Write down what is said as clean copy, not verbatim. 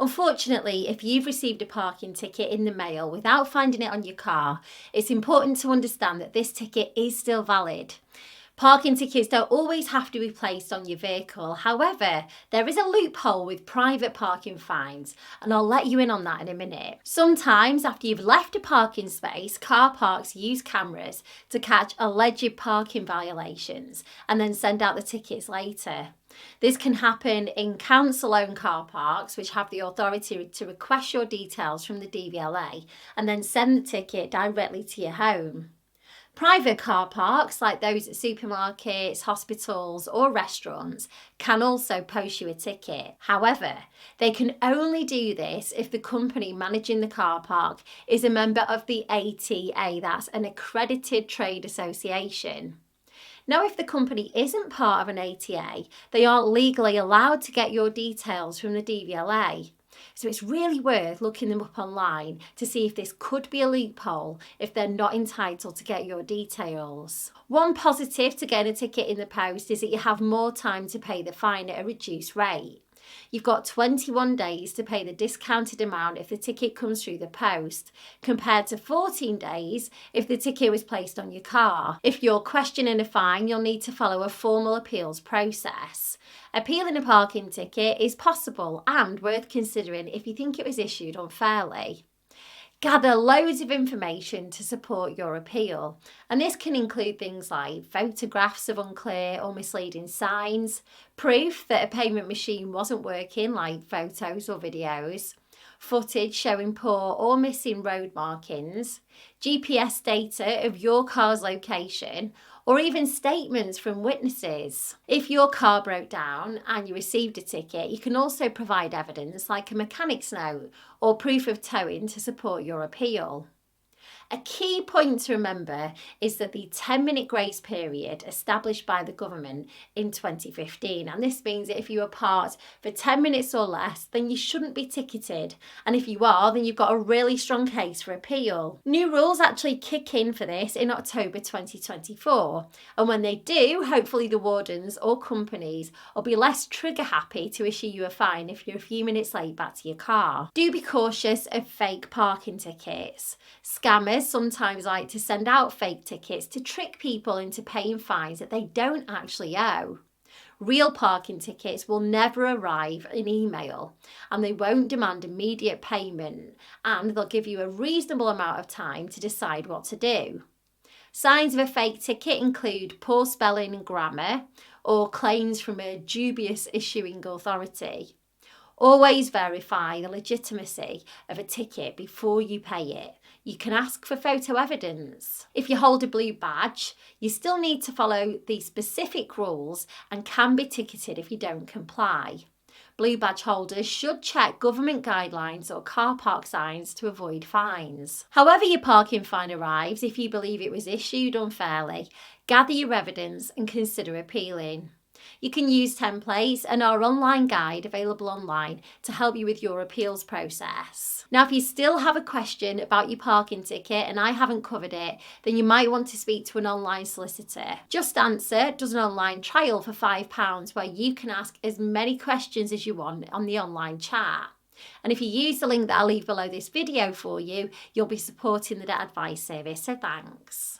Unfortunately, if you've received a parking ticket in the mail without finding it on your car, it's important to understand that this ticket is still valid. Parking tickets don't always have to be placed on your vehicle. However, there is a loophole with private parking fines, and I'll let you in on that in a minute. Sometimes, after you've left a parking space, car parks use cameras to catch alleged parking violations and then send out the tickets later. This can happen in council-owned car parks, which have the authority to request your details from the DVLA and then send the ticket directly to your home. Private car parks, like those at supermarkets, hospitals, or restaurants, can also post you a ticket. However, they can only do this if the company managing the car park is a member of the ATA, that's an accredited trade association. Now, if the company isn't part of an ATA, they aren't legally allowed to get your details from the DVLA. So it's really worth looking them up online to see if this could be a loophole if they're not entitled to get your details. One positive to getting a ticket in the post is that you have more time to pay the fine at a reduced rate. You've got 21 days to pay the discounted amount if the ticket comes through the post, compared to 14 days if the ticket was placed on your car. If you're questioning a fine, you'll need to follow a formal appeals process. Appealing a parking ticket is possible and worth considering if you think it was issued unfairly. Gather loads of information to support your appeal, and this can include things like photographs of unclear or misleading signs, proof that a payment machine wasn't working like photos or videos, footage showing poor or missing road markings, GPS data of your car's location, or even statements from witnesses. If your car broke down and you received a ticket, you can also provide evidence like a mechanic's note or proof of towing to support your appeal. A key point to remember is that the 10-minute grace period established by the government in 2015, and this means that if you are parked for 10 minutes or less, then you shouldn't be ticketed, and if you are, then you've got a really strong case for appeal. New rules actually kick in for this in October 2024, and when they do, hopefully the wardens or companies will be less trigger happy to issue you a fine if you're a few minutes late back to your car. Do be cautious of fake parking tickets. Scammers sometimes like to send out fake tickets to trick people into paying fines that they don't actually owe. Real parking tickets will never arrive in email, and they won't demand immediate payment, and they'll give you a reasonable amount of time to decide what to do. Signs of a fake ticket include poor spelling and grammar, or claims from a dubious issuing authority. Always verify the legitimacy of a ticket before you pay it. You can ask for photo evidence. If you hold a blue badge, you still need to follow the specific rules and can be ticketed if you don't comply. Blue badge holders should check government guidelines or car park signs to avoid fines. However your parking fine arrives, if you believe it was issued unfairly, gather your evidence and consider appealing. You can use templates and our online guide available online to help you with your appeals process. Now, if you still have a question about your parking ticket and I haven't covered it, then you might want to speak to an online solicitor. JustAnswer does an online trial for £5 where you can ask as many questions as you want on the online chat. And if you use the link that I'll leave below this video for you, you'll be supporting the Debt Advice Service, so thanks.